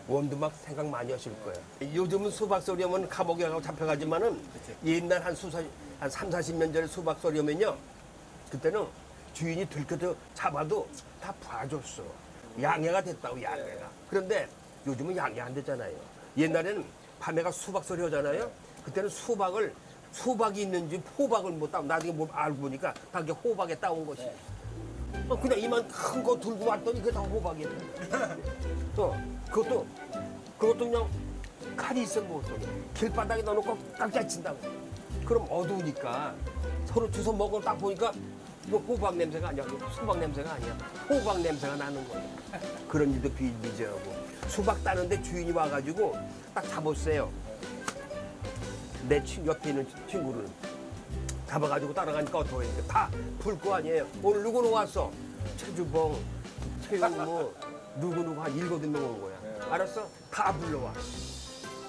원두막 생각 많이 하실 거예요. 요즘은 수박 썰이면 감옥에 가고 잡혀가지만은 옛날 한 3, 40년 전에 수박 썰이면요. 그때는 주인이 들켜서 잡아도 다 봐줬어. 양해가 됐다고, 양해가. 그런데 요즘은 양해 안 됐잖아요. 옛날에는 밤에가 수박 썰이 하잖아요. 그때는 수박이 있는지 호박을 못 따고 나중에 뭐 알고 보니까 다 이게 호박에 따온 것이. 그냥 이만 큰 거 들고 왔더니 그게 다 호박이야. 그것도 그냥 칼이 있으면 못 써. 길바닥에 넣어놓고 깍짝 친다고. 그럼 어두우니까 서로 주워 먹고 딱 보니까 이거 호박 냄새가 아니야. 이거 수박 냄새가 아니야. 호박 냄새가 나는 거야. 그런 일도 비일비재하고. 수박 따는데 주인이 와가지고 딱 잡았어요. 내 옆에 있는 친구를 잡아가지고 따라가니까 어떡해. 다 풀 거 아니에요. 오늘 누구는 왔어? 최주봉, 최우무, 누구 한 7명 온 거야. 알았어? 다 불러와.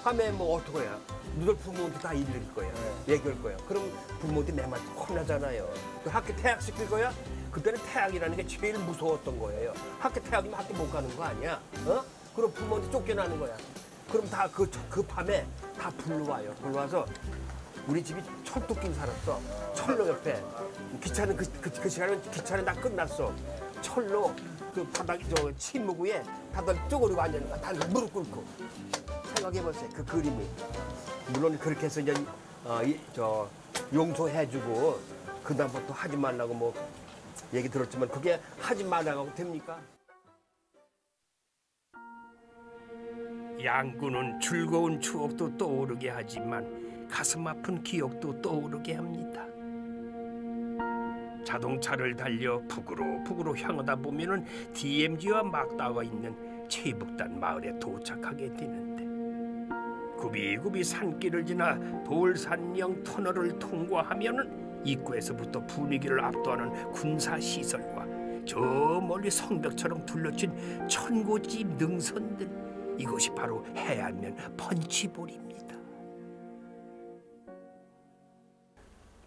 밤에 뭐 어떡해야? 너들 부모한테 다 일릴 거야. 얘기할 거야. 그럼 부모한테 내 말 혼나잖아요. 그 학교 퇴학시킬 거야? 그때는 퇴학이라는 게 제일 무서웠던 거예요. 학교 퇴학이면 학교 못 가는 거 아니야? 그럼 부모한테 쫓겨나는 거야. 그럼 다 그 밤에 다 불러와요. 불러와서 우리 집이 철도길 살았어. 철로 옆에. 기차는 그 시간은 기차는 다 끝났어. 철로 그 바닥 저 침묵 위에 다들 쪼그리고 앉는 거야. 다 무릎 꿇고 생각해 보세요. 그 그림을 물론 그렇게 해서 이제 저 용서해주고 그 다음부터 하지 말라고 뭐 얘기 들었지만 그게 하지 말라고 됩니까? 양구는 즐거운 추억도 떠오르게 하지만 가슴 아픈 기억도 떠오르게 합니다. 자동차를 달려 북으로 향하다 보면은 DMZ와 맞닿아 있는 최북단 마을에 도착하게 되는데 굽이굽이 산길을 지나 돌산령 터널을 통과하면은 입구에서부터 분위기를 압도하는 군사시설과 저 멀리 성벽처럼 둘러친 천고집 능선들, 이것이 바로 해안면 펀치볼입니다.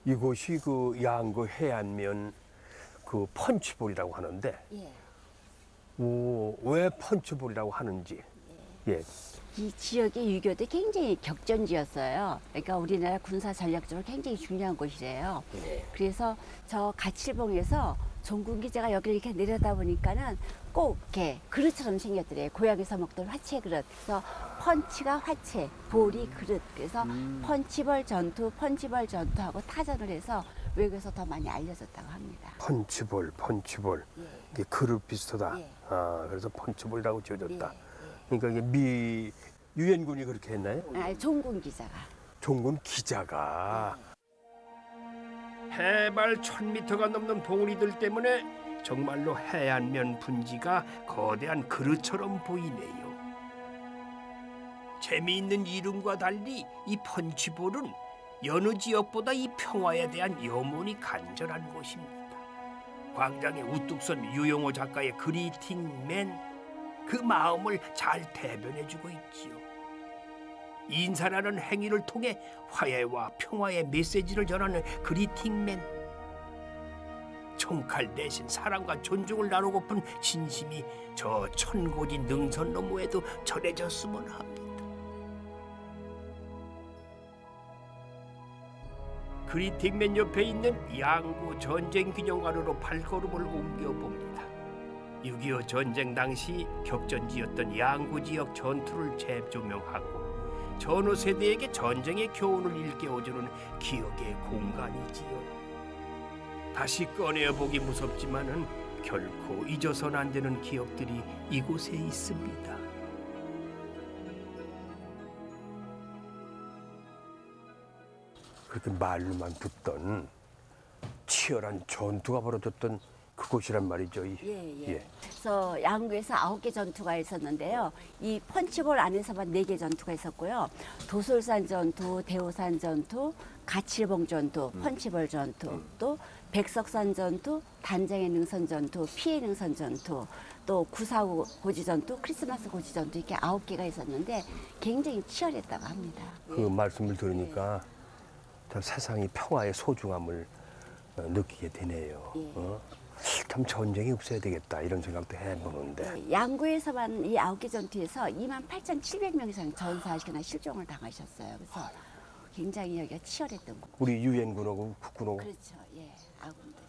이곳이 그 양구 해안면 그 펀치볼이라고 하는데 예. 왜 펀치볼이라고 하는지 예. 이 지역의 유교도 굉장히 격전지였어요. 그러니까 우리나라 군사 전략적으로 굉장히 중요한 곳이래요. 그래서 저 가칠봉에서 종군 기자가 여기를 이렇게 내려다 보니까는 꼭 이렇게 그릇처럼 생겼더래요. 고향에서 먹던 화채 그릇. 그래서 펀치가 화채, 볼이 그릇. 그래서 펀치볼 전투하고 타전을 해서 외국에서 더 많이 알려졌다고 합니다. 펀치볼 예. 이게 그릇 비슷하다. 예. 그래서 펀치볼이라고 지어졌다. 예. 그러니까 이게 유엔군이 그렇게 했나요? 종군 기자가. 종군 기자가 해발 1000m가 넘는 봉우리들 때문에 정말로 해안면 분지가 거대한 그릇처럼 보이네요. 재미있는 이름과 달리 이 펀치볼은 여느 지역보다 이 평화에 대한 염원이 간절한 곳입니다. 광장에 우뚝 선 유영호 작가의 그리팅맨, 그 마음을 잘 대변해주고 있지요. 인사라는 행위를 통해 화해와 평화의 메시지를 전하는 그리팅맨. 총칼 대신 사랑과 존중을 나누고픈 진심이 저 천고지 능선 너머에도 전해졌으면 합니다. 그리팅맨 옆에 있는 양구 전쟁기념관으로 발걸음을 옮겨봅니다. 6.25 전쟁 당시 격전지였던 양구 지역 전투를 재조명하고 전후 세대에게 전쟁의 교훈을 일깨워주는 기억의 공간이지요. 다시 꺼내보기 무섭지만은 결코 잊어서는 안 되는 기억들이 이곳에 있습니다. 그렇게 말로만 듣던 치열한 전투가 벌어졌던 그곳이란 말이죠. 예. 그래서 양구에서 9개 전투가 있었는데요. 이 펀치볼 안에서만 4개 전투가 있었고요. 도솔산 전투, 대호산 전투, 가칠봉 전투, 펀치볼 전투, 또 백석산 전투, 단장의 능선 전투, 피해 능선 전투, 또 9.45 고지 전투, 크리스마스 고지 전투, 이렇게 9개가 있었는데 굉장히 치열했다고 합니다. 그 말씀을 들으니까 참 세상이 평화의 소중함을 느끼게 되네요. 참 전쟁이 없어야 되겠다 이런 생각도 해보는데 양구에서만 이 9개 전투에서 28,700명 이상 전사하시거나 실종을 당하셨어요. 그래서 굉장히 여기가 치열했던 곳. 우리 유엔군하고 국군하고 그렇죠. 예, 아군들이.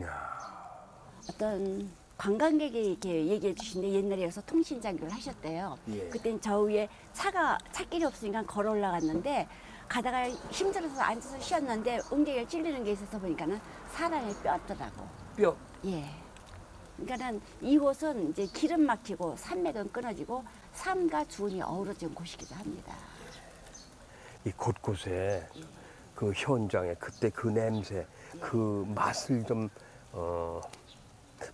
야. 어떤 관광객이 이렇게 얘기해 주시는데 옛날에 여기서 통신장교를 하셨대요. 예. 그땐 저 위에 차길이 없으니까 걸어 올라갔는데 가다가 힘들어서 앉아서 쉬었는데 엉덩이에 찔리는 게 있어서 보니까는 사람의 뼈더라고. 뼈. 예. 그러니까는 이곳은 이제 기름 막히고 산맥은 끊어지고 산과 주운이 어우러진 곳이기도 합니다. 이 곳곳에 그 현장에 그때 그 냄새, 그 맛을 좀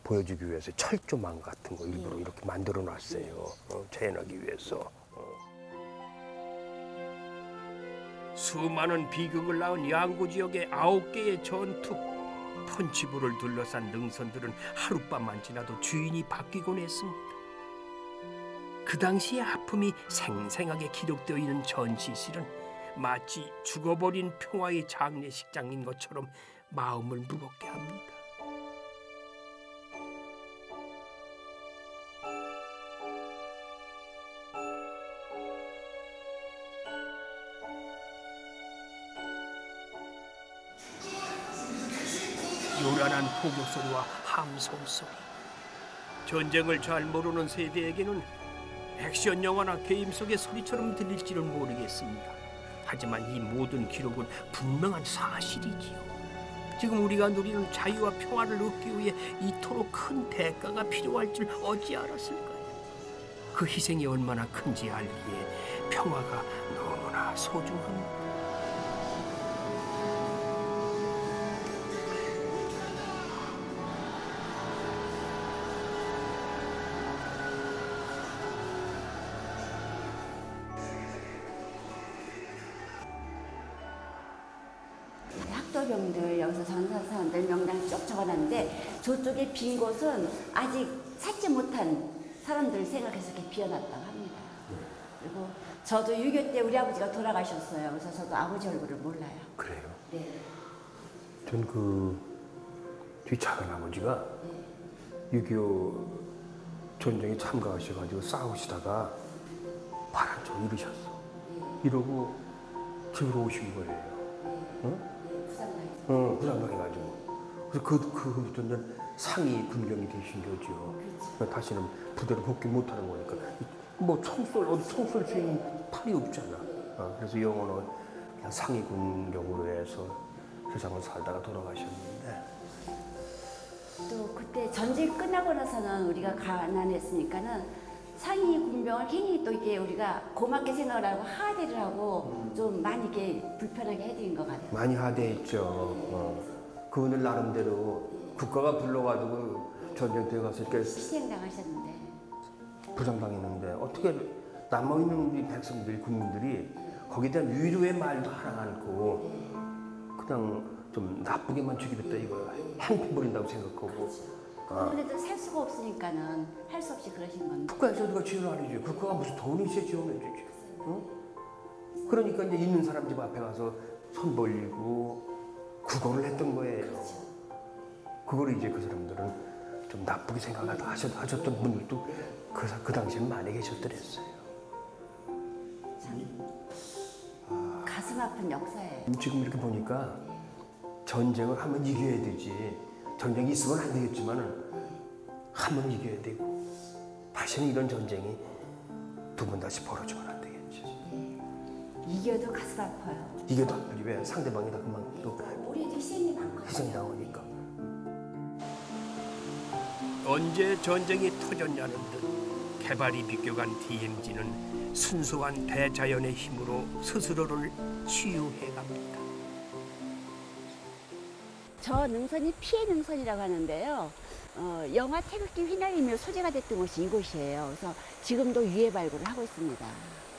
보여주기 위해서 철조망 같은 거 일부러 이렇게 만들어 놨어요. 재현하기 위해서. 수많은 비극을 낳은 양구 지역의 9개의 전투. 펀치볼을 둘러싼 능선들은 하룻밤만 지나도 주인이 바뀌곤 했습니다. 그 당시의 아픔이 생생하게 기록되어 있는 전시실은 마치 죽어버린 평화의 장례식장인 것처럼 마음을 무겁게 합니다. 요란한 포교 소리와 함성 소리. 전쟁을 잘 모르는 세대에게는 액션 영화나 게임 속의 소리처럼 들릴지는 모르겠습니다. 하지만 이 모든 기록은 분명한 사실이지요. 지금 우리가 누리는 자유와 평화를 얻기 위해 이토록 큰 대가가 필요할 줄 어찌 알았을까요? 그 희생이 얼마나 큰지 알기에 평화가 너무나 소중합니다. 학도병들 여기서 전사 사람들 명단 쭉 적어놨는데 저쪽에 빈 곳은 아직 찾지 못한 사람들을 생각해서 이렇게 비워놨다고 합니다. 그리고 저도 6.25 때 우리 아버지가 돌아가셨어요. 그래서 저도 아버지 얼굴을 몰라요. 그래요? 네. 전 그 뒤 작은 아버지가 6.25 전쟁에 참가하셔가지고 싸우시다가 발을 좀 잃으셨어. 이러고 집으로 오신 거예요. 응? 부상당해가지고. 그래서 그부터는 상위 군병이 되신 거죠. 그러니까 다시는 부대로 복귀 못하는 거니까. 뭐 총 쏠 수 있는 팔이 없잖아. 그래서 영호는 그냥 상위 군병으로 해서 세상을 살다가 돌아가셨는데. 또 그때 전쟁 끝나고 나서는 우리가 가난했으니까는 상위 군병을 괜히 또 이게 우리가 고맙게 생각을 하고 하대를 하고 좀 많이 이렇게 불편하게 해드린 것 같아요. 많이 하대했죠. 그분들 나름대로 국가가 불러가지고 전쟁터에 가서 이렇게 희생당하셨는데 부상당했는데 어떻게 남아있는 우리 백성들, 국민들이 거기에 대한 위로의 말도 하나 않고 그냥 좀 나쁘게만 죽이겠다 이거야. 행패부린다고 생각하고. 그분들도 살 수가 없으니까는 할 수 없이 그러신 건데. 국가에서 누가 지원 안 해줘요. 국가가 무슨 돈이 있어야 지원해주지. 그러니까 이제 있는 사람 집 앞에 가서 손 벌리고 구걸을 했던 거예요. 그걸 이제 그 사람들은 좀 나쁘게 하셨던 분들도 그 당시엔 많이 계셨더랬어요. 가슴 아픈 역사예요. 지금 이렇게 보니까 전쟁을 한번 이겨야 되지. 전쟁이 있으면 안 되겠지만은 한번 이겨야 되고 다시는 이런 전쟁이 두 번 다시 벌어지면 안 되겠지. 이겨도 가슴 아파요. 이겨도 아프지. 왜? 상대방이 다 그만 또 우리도 희생이 많거든요. 희생이 나오니까. 언제 전쟁이 터졌냐는 듯 개발이 비껴간 DMZ는 순수한 대자연의 힘으로 스스로를 치유해갑니다. 저 능선이 피해 능선이라고 하는데요. 영화 태극기 휘날리며 소재가 됐던 곳이 이곳이에요. 그래서 지금도 유해 발굴을 하고 있습니다.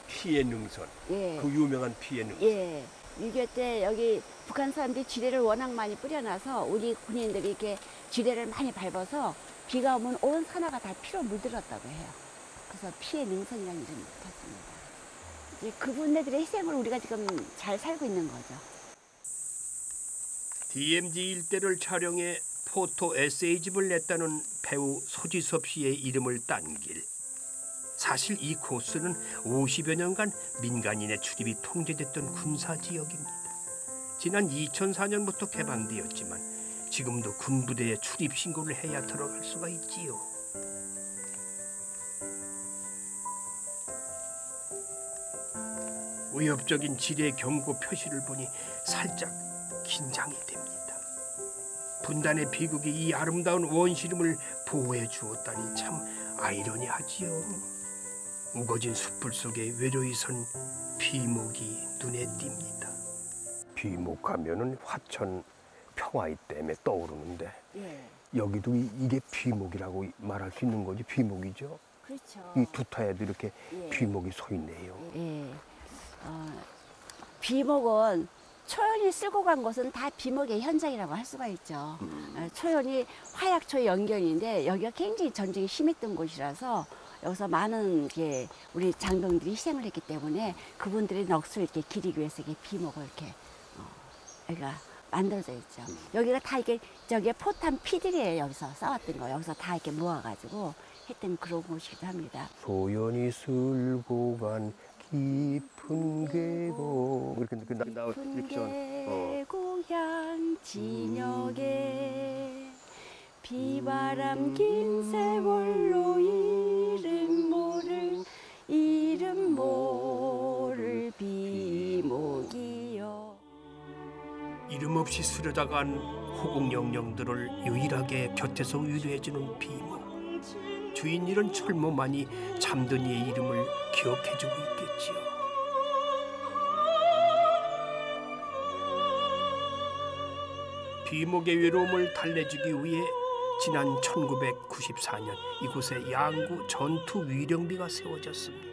피해 능선. 예. 그 유명한 피해 능선. 예. 6.25 때 여기 북한 사람들이 지뢰를 워낙 많이 뿌려놔서 우리 군인들이 이렇게 지뢰를 많이 밟아서 비가 오면 온 산하가 다 피로 물들었다고 해요. 그래서 피해 능선이라는 이름이 붙었습니다. 이제 그분들의 희생을 우리가 지금 잘 살고 있는 거죠. DMZ 일대를 촬영해 포토 에세이집을 냈다는 배우 소지섭 씨의 이름을 딴 길. 사실 이 코스는 50여 년간 민간인의 출입이 통제됐던 군사지역입니다. 지난 2004년부터 개방되었지만 지금도 군부대에 출입 신고를 해야 들어갈 수가 있지요. 위협적인 지뢰 경고 표시를 보니 살짝 긴장이 됩니다. 분단의 비극이 이 아름다운 원시름을 보호해 주었다니 참 아이러니하지요. 우거진 숯불 속에 외로이 선 비목이 눈에 띕니다. 비목하면은 화천 평화의 댐에 떠오르는데 예. 여기도 이게 비목이라고 말할 수 있는 거지. 비목이죠. 그렇죠. 이 두타에도 이렇게 예. 비목이 서 있네요. 예. 비목은 초연이 쓸고 간 곳은 다 비목의 현장이라고 할 수가 있죠. 초연이 화약초 연결인데 여기가 굉장히 전쟁이 심했던 곳이라서 여기서 많은 게 우리 장병들이 희생을 했기 때문에 그분들의 넋을 이렇게 기리기 위해서 이렇게 비목을 이렇게 여기가 만들어져 있죠. 여기가 다 이게 저기 포탄 피들이에요. 여기서 싸웠던 거 여기서 다 이렇게 모아가지고 했던 그런 곳이기도 합니다. 소연이 쓸고 간 깊은 계곡 이렇게 나오죠. 깊은 계곡 향 진역에 비바람 긴 세월로 이름 모를 비목이여. 이름 없이 스려다간 호국영령들을 유일하게 곁에서 위로해주는 비목. 주인 잃은 철모만이 잠든 이의 이름을 기억해주고 있겠지요. 비목의 외로움을 달래주기 위해 지난 1994년 이곳에 양구 전투 위령비가 세워졌습니다.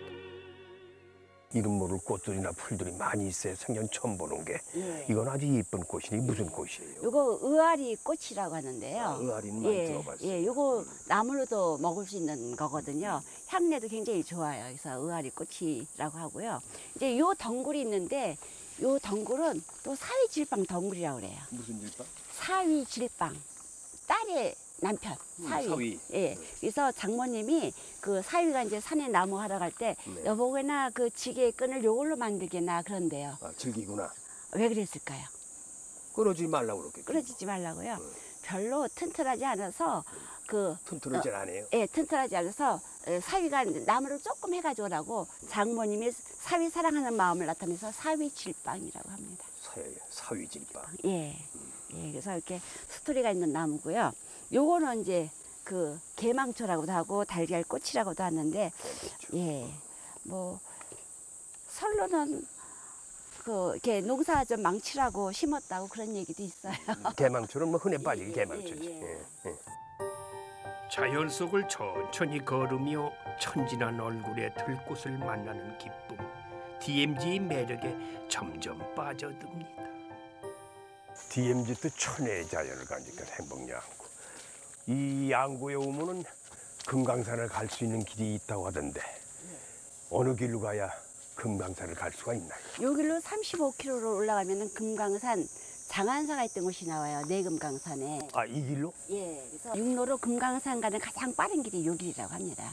이름 모를 꽃들이나 풀들이 많이 있어요. 생전 처음 보는 게. 예. 이건 아주 예쁜 꽃이니 무슨 꽃이에요? 요거 의아리 꽃이라고 하는데요. 의아리는 많이 들어봤어요. 예, 요거 나물로도 먹을 수 있는 거거든요. 향내도 굉장히 좋아요. 그래서 의아리 꽃이라고 하고요. 이제 요 덩굴이 있는데 요 덩굴은 또 사위질빵 덩굴이라고 그래요. 무슨 질빵? 사위질빵. 딸의 남편 사위. 사위. 예. 그래서 장모님이 그 사위가 이제 산에 나무 하러 갈 때 네. 여보게나 그 지게의 끈을 요걸로 만들게나 그런데요. 아, 즐기구나. 왜 그랬을까요? 끊어지지 말라고 그렇게. 끊어지지 말라고요. 별로 튼튼하지 않아서 그 튼튼하지 않아요. 예, 튼튼하지 않아서 사위가 나무를 조금 해가지고라고 장모님이 사위 사랑하는 마음을 나타내서 사위질빵이라고 합니다. 사위질빵. 예, 예, 그래서 이렇게 스토리가 있는 나무고요. 요거는 이제 그 개망초라고도 하고 달걀꽃이라고도 하는데, 예, 뭐 설로는 그 이렇게 농사 좀 망치라고 심었다고 그런 얘기도 있어요. 개망초는 뭐 흔해 빠지게 개망초지. 예. 자연 속을 천천히 걸으며 천진한 얼굴의 들꽃을 만나는 기쁨. DMZ의 매력에 점점 빠져듭니다. DMZ도 천혜의 자연을 간직한 행복양구. 이 양구에 오면은 금강산을 갈 수 있는 길이 있다고 하던데 어느 길로 가야 금강산을 갈 수가 있나요? 요 길로 35km로 올라가면은 금강산 장안사가 있던 곳이 나와요. 내금강산에. 아, 이 길로? 예, 그래서 육로로 금강산 가는 가장 빠른 길이 요 길이라고 합니다.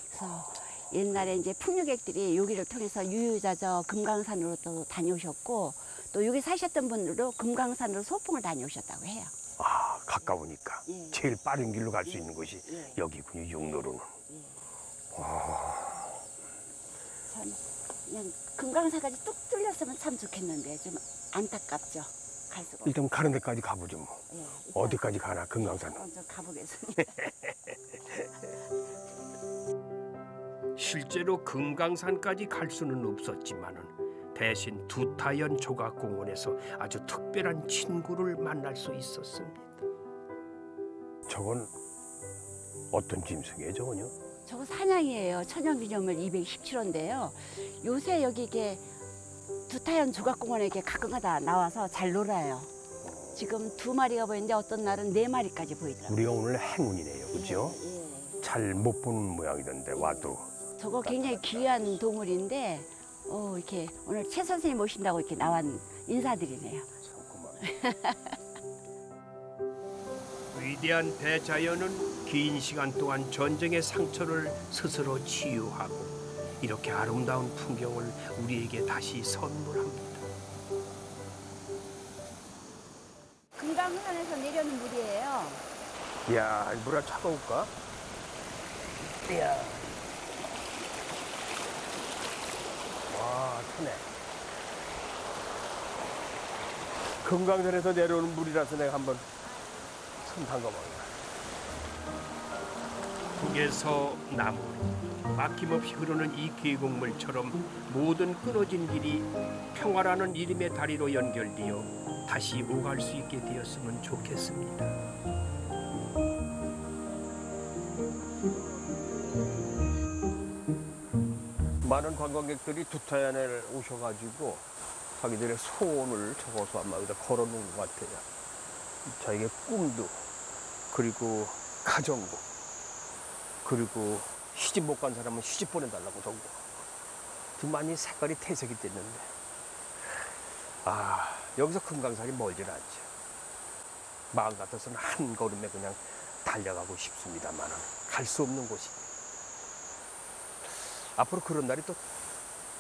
그래서 옛날에 이제 풍류객들이 요 길을 통해서 유유자적 금강산으로 또 다녀오셨고 또 여기 사셨던 분들도 금강산으로 소풍을 다녀오셨다고 해요. 아, 가까우니까. 예. 제일 빠른 길로 갈 수 예. 있는 곳이 예. 여기군요, 육로로는. 참 그냥 금강산까지 뚝 뚫렸으면 참 좋겠는데 좀 안타깝죠. 갈 수가 없어요. 일단 가는 데까지 가보죠, 뭐. 예, 일단 어디까지 가나, 금강산. 먼저 가보겠습니다. 실제로 금강산까지 갈 수는 없었지만은 대신 두타연 조각공원에서 아주 특별한 친구를 만날 수 있었습니다. 저건 어떤 짐승이에요, 저건요? 저거 사냥이에요. 천연기념물 217호인데요. 요새 여기 이게 두타연 조각공원에 이렇게 가끔가다 나와서 잘 놀아요. 지금 2마리가 보이는데 어떤 날은 4마리까지 보이더라고요. 우리가 오늘 행운이네요, 그죠? 예, 예. 잘 못 보는 모양이던데 와도. 저거 굉장히 귀한 동물인데 이렇게 오늘 최 선생님 모신다고 이렇게 나왔 인사드리네요. 위대한 대자연은 긴 시간 동안 전쟁의 상처를 스스로 치유하고 이렇게 아름다운 풍경을 우리에게 다시 선물합니다. 금강산에서 내려오는 물이에요. 이야, 물아 차가울까? 이야. 와, 타네. 금강산에서 내려오는 물이라서 내가 한번 손 담가봐요. 북에서 남으로 막힘없이 흐르는 이 계곡물처럼 모든 끊어진 길이 평화라는 이름의 다리로 연결되어 다시 오갈 수 있게 되었으면 좋겠습니다. 많은 관광객들이 두타연에 오셔가지고 자기들의 소원을 적어서 아마 여기다 걸어놓은 것 같아요. 자기의 꿈도, 그리고 가정도, 그리고 시집 못 간 사람은 시집 보내달라고 적고. 지금 많이 색깔이 퇴색이 됐는데, 아, 여기서 금강산이 멀질 않죠. 마음 같아서는 한 걸음에 그냥 달려가고 싶습니다만 갈 수 없는 곳이. 앞으로 그런 날이 또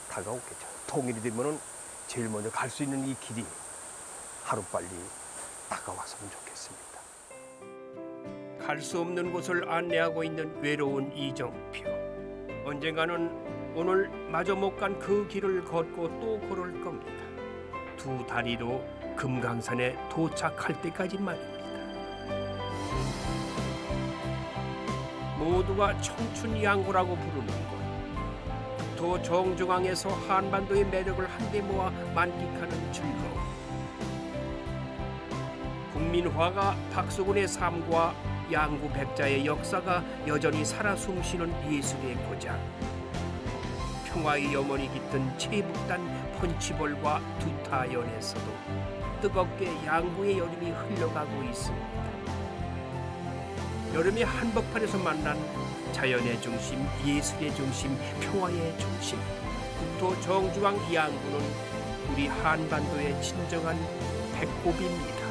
다가오겠죠. 통일이 되면은 제일 먼저 갈 수 있는 이 길이 하루빨리 다가왔으면 좋겠습니다. 갈 수 없는 곳을 안내하고 있는 외로운 이정표. 언젠가는 오늘 마저 못 간 그 길을 걷고 또 걸을 겁니다. 두 다리로 금강산에 도착할 때까지 말입니다. 모두가 청춘 양구라고 부르는 곳. 국토 정중앙에서 한반도의 매력을 한데 모아 만끽하는 즐거움. 국민화가 박수군의 삶과 양구 백자의 역사가 여전히 살아 숨쉬는 예술의 고장. 평화의 염원이 깃든 최북단 펀치볼과 두타연에서도 뜨겁게 양구의 여름이 흘러가고 있습니다. 여름의 한복판에서 만난 자연의 중심, 예술의 중심, 평화의 중심. 국토 정중앙 양구는 우리 한반도의 진정한 배꼽입니다.